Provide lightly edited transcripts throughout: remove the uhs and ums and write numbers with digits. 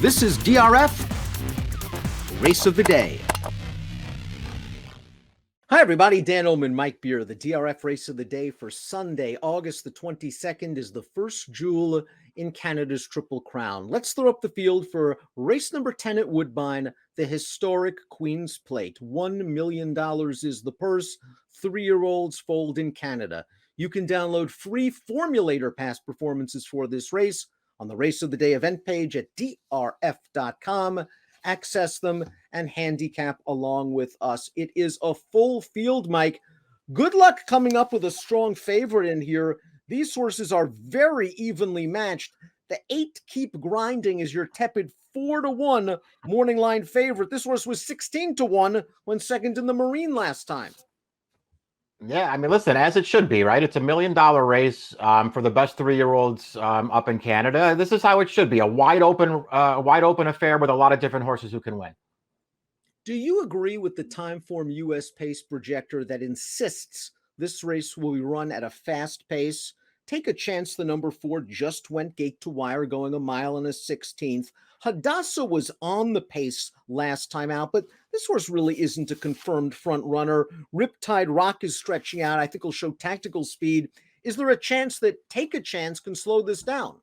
This is DRF, Race of the Day. Hi, everybody. Dan Illman, Mike Beer. The DRF Race of the Day for Sunday, August the 22nd, is the first jewel in Canada's Triple Crown. Let's throw up the field for race number 10 at Woodbine, the historic Queen's Plate. $1 million is the purse. 3-year-olds fold in Canada. You can download free formulator past performances for this race on the Race of the Day event page at drf.com. Access them and handicap along with us. It is a full field, Mike. Good luck coming up with a strong favorite in here. These horses are very evenly matched. The 8 Keep Grinding is your tepid 4-1 morning line favorite. This horse was 16-1 when second in the Marine last time. Yeah, I mean, listen, as it should be, right? It's $1 million race for the best 3-year-olds up in Canada. This is how it should be, a wide open affair with a lot of different horses who can win. Do you agree with the Timeform US pace projector that insists this race will be run at a fast pace? Take a chance the number 4 just went gate to wire, going 1 mile and a 16th. Hadassah was on the pace last time out, but this horse really isn't a confirmed front runner. Riptide Rock is stretching out. I think he'll show tactical speed. Is there a chance that Take a Chance can slow this down?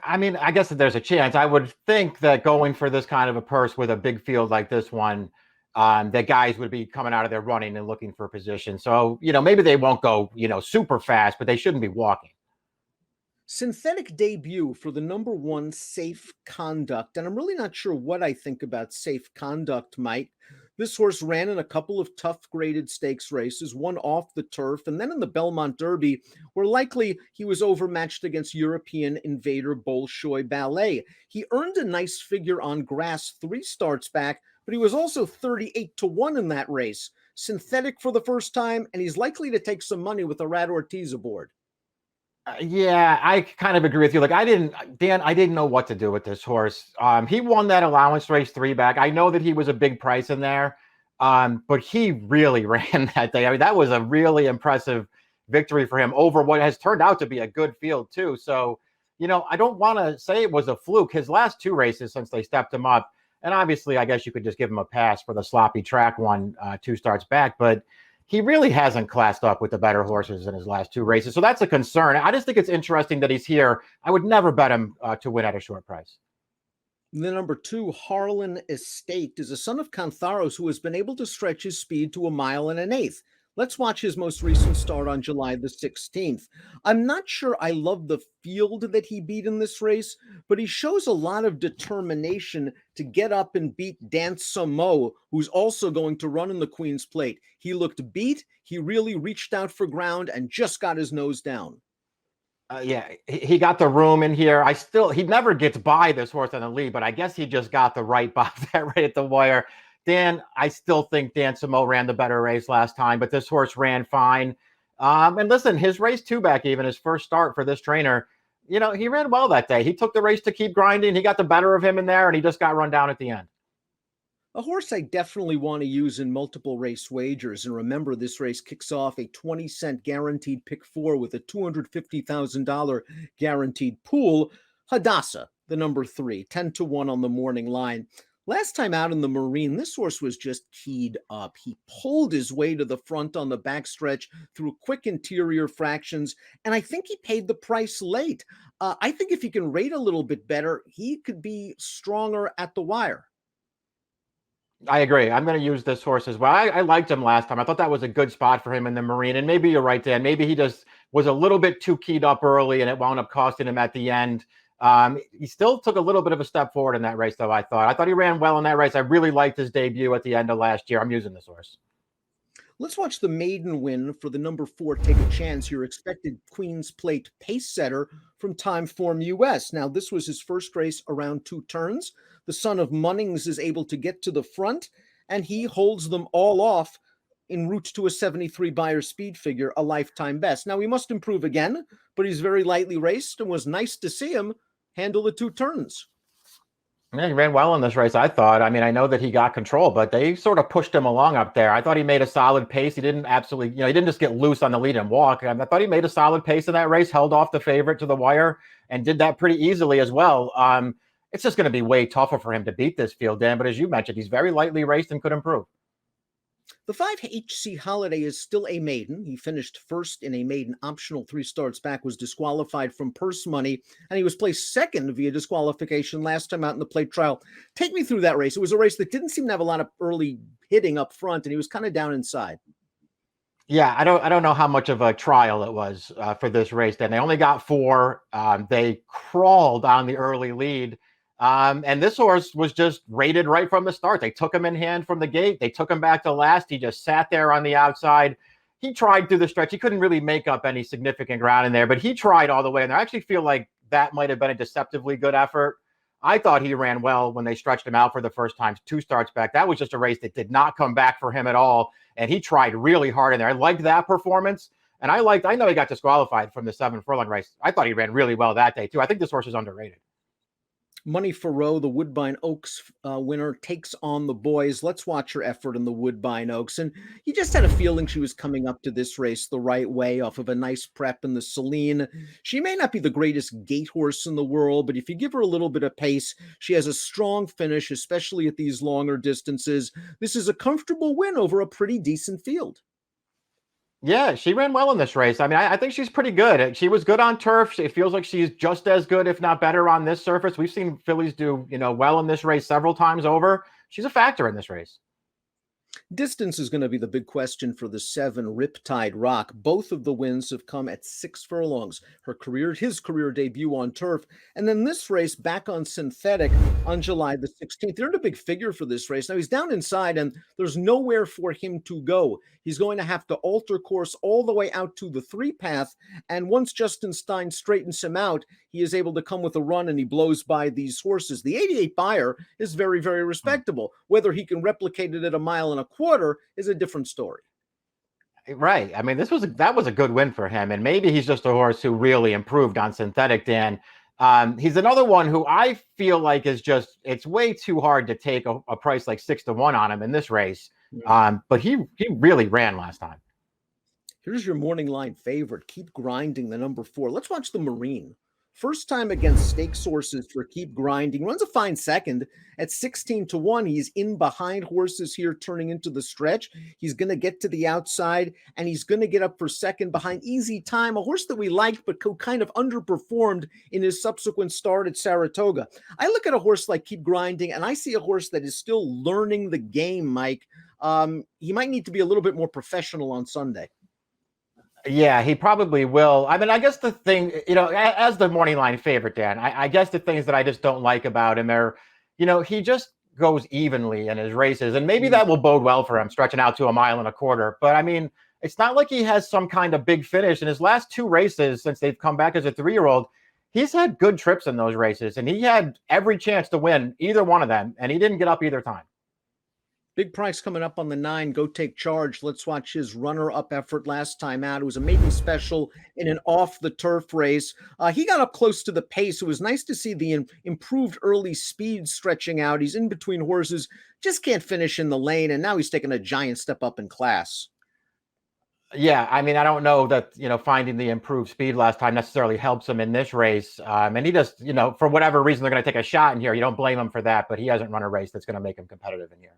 I mean, I guess that there's a chance. I would think that going for this kind of a purse with a big field like this one, that guys would be coming out of there running and looking for position. So, maybe they won't go, super fast, but they shouldn't be walking. Synthetic debut for the number 1 Safe Conduct. And I'm really not sure what I think about Safe Conduct, Mike. This horse ran in a couple of tough graded stakes races, one off the turf, and then in the Belmont Derby, where likely he was overmatched against European Invader Bolshoi Ballet. He earned a nice figure on grass 3 starts back, but he was also 38-1 in that race. Synthetic for the first time, and he's likely to take some money with a Rad Ortiz aboard. Yeah, I kind of agree with you. Like, I didn't know what to do with this horse. He won that allowance race 3 back. I know that he was a big price in there, but he really ran that day. I mean, that was a really impressive victory for him over what has turned out to be a good field too. So, I don't want to say it was a fluke. His last 2 races since they stepped him up, and obviously, I guess you could just give him a pass for the sloppy track one 2 starts back, but he really hasn't classed up with the better horses in his last 2 races. So that's a concern. I just think it's interesting that he's here. I would never bet him to win at a short price. The number 2, Harlan Estate, is a son of Cantharos who has been able to stretch his speed to 1 mile and an 1/8. Let's watch his most recent start on July the 16th. I'm not sure I love the field that he beat in this race, but he shows a lot of determination to get up and beat Dance Samo, who's also going to run in the Queen's Plate. He looked beat. He really reached out for ground and just got his nose down. Yeah, he got the room in here. He never gets by this horse on the lead, but I guess he just got the right box that right at the wire. Dan, I still think Dan Samo ran the better race last time, but this horse ran fine. And listen, his race 2 back, even his first start for this trainer, he ran well that day. He took the race to Keep Grinding. He got the better of him in there, and he just got run down at the end. A horse I definitely want to use in multiple race wagers. And remember, this race kicks off a 20-cent guaranteed pick 4 with a $250,000 guaranteed pool. Hadassah, the number 3, 10-1 on the morning line. Last time out in the Marine, this horse was just keyed up. He pulled his way to the front on the backstretch through quick interior fractions, and I think he paid the price late. I think if he can rate a little bit better, he could be stronger at the wire. I agree. I'm going to use this horse as well. I liked him last time. I thought that was a good spot for him in the Marine, and maybe you're right, Dan. Maybe he just was a little bit too keyed up early, and it wound up costing him at the end. He still took a little bit of a step forward in that race, though, I thought he ran well in that race. I really liked his debut at the end of last year. I'm using this horse. Let's watch the maiden win for the number 4, Take a Chance, your expected Queen's Plate pace setter from Timeform US. Now, this was his first race around 2 turns. The son of Munnings is able to get to the front, and he holds them all off en route to a 73 Beyer speed figure, a lifetime best. Now, he must improve again, but he's very lightly raced, and was nice to see him handle the 2 turns. Yeah, he ran well in this race, I thought. I mean, I know that he got control, but they sort of pushed him along up there. I thought he made a solid pace. He didn't absolutely, he didn't just get loose on the lead and walk. I thought he made a solid pace in that race, held off the favorite to the wire, and did that pretty easily as well. it's just going to be way tougher for him to beat this field, Dan. But as you mentioned, he's very lightly raced and could improve. The 5 HC Holiday is still a maiden. He finished first in a maiden optional 3 starts back, was disqualified from purse money, and he was placed second via disqualification last time out in the plate trial. Take me through that race. It was a race that didn't seem to have a lot of early hitting up front, and he was kind of down inside. Yeah, I don't know how much of a trial it was for this race. Then they only got 4. They crawled on the early lead. And this horse was just rated right from the start. They took him in hand from the gate. They took him back to last. He just sat there on the outside. He tried through the stretch. He couldn't really make up any significant ground in there, but he tried all the way. And I actually feel like that might have been a deceptively good effort. I thought he ran well when they stretched him out for the first time, 2 starts back. That was just a race that did not come back for him at all. And he tried really hard in there. I liked that performance. And I know he got disqualified from the 7 furlong race. I thought he ran really well that day too. I think this horse is underrated. Money for Row, the Woodbine Oaks winner, takes on the boys. Let's watch her effort in the Woodbine Oaks. And you just had a feeling she was coming up to this race the right way off of a nice prep in the Celine. She may not be the greatest gate horse in the world, but if you give her a little bit of pace, she has a strong finish, especially at these longer distances. This is a comfortable win over a pretty decent field. Yeah, she ran well in this race. I mean, I think she's pretty good. She was good on turf. It feels like she's just as good, if not better, on this surface. We've seen fillies do, well in this race several times over. She's a factor in this race. Distance is going to be the big question for the 7 Riptide Rock. Both of the wins have come at 6 furlongs. His career debut on turf, and then this race back on synthetic on July the 16th. They're in a big figure for this race. Now he's down inside, and there's nowhere for him to go. He's going to have to alter course all the way out to the 3 path, and once Justin Stein straightens him out, he is able to come with a run, and he blows by these horses. The 88 Buyer is very, very respectable. Whether he can replicate it at 1.25 miles is a different story. Right. I mean, that was a good win for him, and maybe he's just a horse who really improved on synthetic, Dan. He's another one who I feel like it's way too hard to take a price like 6-1 on him in this race. But he really ran last time. Here's your morning line favorite. Keep Grinding, the number 4. Let's watch the Marine. First time against stake sources for Keep Grinding. Runs a fine second at 16-1. He's in behind horses here turning into the stretch. He's going to get to the outside, and he's going to get up for second behind Easy Time, a horse that we liked but kind of underperformed in his subsequent start at Saratoga. I look at a horse like Keep Grinding, and I see a horse that is still learning the game, Mike. He might need to be a little bit more professional on Sunday. Yeah, he probably will. I mean, I guess the thing, as the morning line favorite, Dan, I guess the things that I just don't like about him are, he just goes evenly in his races, and maybe that will bode well for him, stretching out to 1.25 miles. But I mean, it's not like he has some kind of big finish. In his last 2 races since they've come back as a 3-year-old, he's had good trips in those races, and he had every chance to win either one of them, and he didn't get up either time. Big price coming up on the 9. Go Take Charge. Let's watch his runner-up effort last time out. It was a maiden special in an off-the-turf race. He got up close to the pace. It was nice to see the improved early speed stretching out. He's in between horses, just can't finish in the lane, and now he's taking a giant step up in class. Yeah, I mean, I don't know that, finding the improved speed last time necessarily helps him in this race. And he just, for whatever reason, they're going to take a shot in here. You don't blame him for that, but he hasn't run a race that's going to make him competitive in here.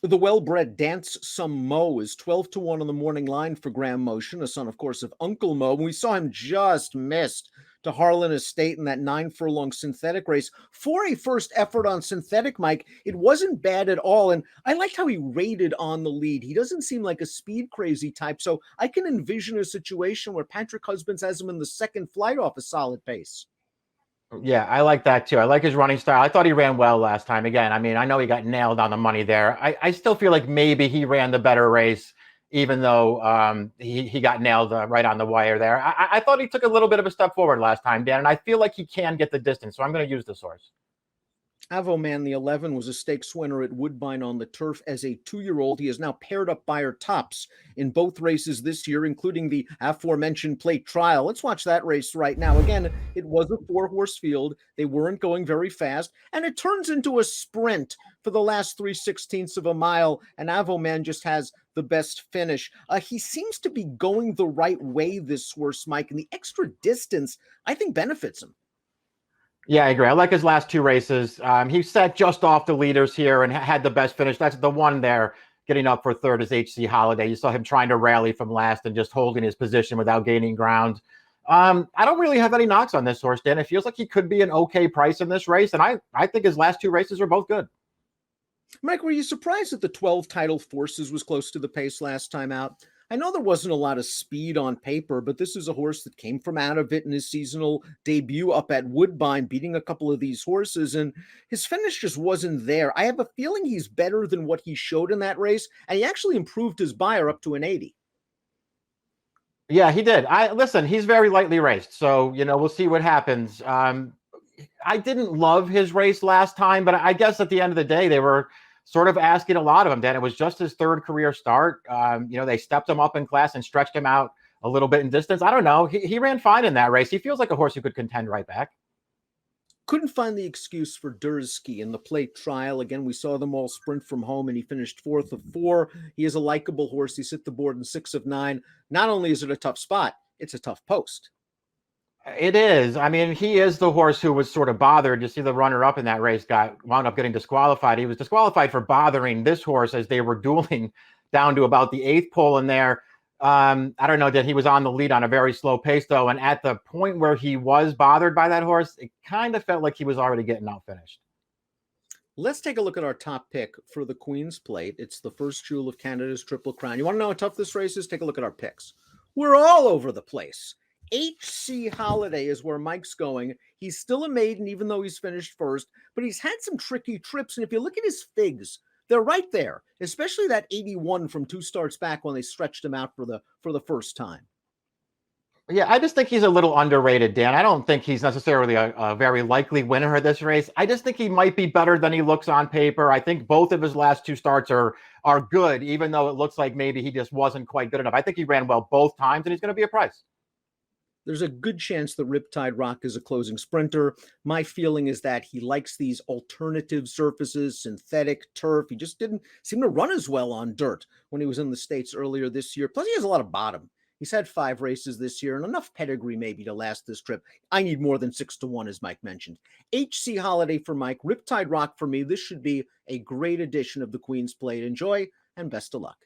The well-bred Dance Some Mo is 12-1 on the morning line for Graham Motion, a son, of course, of Uncle Mo. We saw him just missed to Harlan Estate in that 9 furlong synthetic race. For a first effort on synthetic, Mike, it wasn't bad at all. And I liked how he rated on the lead. He doesn't seem like a speed crazy type. So I can envision a situation where Patrick Husbands has him in the second flight off a solid pace. Yeah, I like that too. I like his running style. I thought he ran well last time. Again, I mean, I know he got nailed on the money there. I still feel like maybe he ran the better race, even though he got nailed right on the wire there. I thought he took a little bit of a step forward last time, Dan, and I feel like he can get the distance. So I'm going to use the source. Avoman, the 11, was a stakes winner at Woodbine on the turf as a 2-year-old. He is now paired up by her tops in both races this year, including the aforementioned plate trial. Let's watch that race right now. Again, it was a 4-horse field. They weren't going very fast, and it turns into a sprint for the last 3/16 of a mile, and Avoman just has the best finish. He seems to be going the right way, this horse, Mike, and the extra distance, I think, benefits him. Yeah, I agree. I like his last two races. He sat just off the leaders here and had the best finish. That's the one there. Getting up for third is HC Holiday. You saw him trying to rally from last and just holding his position without gaining ground. I don't really have any knocks on this horse, Dan. It feels like he could be an okay price in this race, and I think his last two races are both good. Mike, were you surprised that the 12 Title Forces was close to the pace last time out? I know there wasn't a lot of speed on paper, but this is a horse that came from out of it in his seasonal debut up at Woodbine, beating a couple of these horses, and his finish just wasn't there. I have a feeling he's better than what he showed in that race, and he actually improved his buyer up to an 80. Yeah, he did. I listen. He's very lightly raced, so we'll see what happens. I didn't love his race last time, but I guess at the end of the day, they were sort of asking a lot of him. Dan, it was just his third career start. They stepped him up in class and stretched him out a little bit in distance. I don't know. He ran fine in that race. He feels like a horse who could contend right back. Couldn't find the excuse for Dursky in the plate trial. Again, we saw them all sprint from home, and he finished 4th of 4. He is a likable horse. He's hit the board in 6 of 9. Not only is it a tough spot, it's a tough post. It is. I mean, he is the horse who was sort of bothered. You see, the runner-up in that race wound up getting disqualified. He was disqualified for bothering this horse as they were dueling down to about the 8th pole in there. I don't know that he was on the lead on a very slow pace, though. And at the point where he was bothered by that horse, it kind of felt like he was already getting out finished. Let's take a look at our top pick for the Queen's Plate. It's the first jewel of Canada's Triple Crown. You want to know how tough this race is? Take a look at our picks. We're all over the place. HC Holiday is where Mike's going. He's still a maiden, even though he's finished first, but he's had some tricky trips. And if you look at his figs, they're right there, especially that 81 from 2 starts back when they stretched him out for the first time. Yeah, I just think he's a little underrated, Dan. I don't think he's necessarily a very likely winner of this race. I just think he might be better than he looks on paper. I think both of his last 2 starts are good, even though it looks like maybe he just wasn't quite good enough. I think he ran well both times, and he's going to be a price. There's a good chance the Riptide Rock is a closing sprinter. My feeling is that he likes these alternative surfaces, synthetic turf. He just didn't seem to run as well on dirt when he was in the States earlier this year. Plus, he has a lot of bottom. He's had 5 races this year and enough pedigree maybe to last this trip. I need more than 6 to 1, as Mike mentioned. HC Holiday for Mike, Riptide Rock for me. This should be a great edition of the Queen's Plate. Enjoy and best of luck.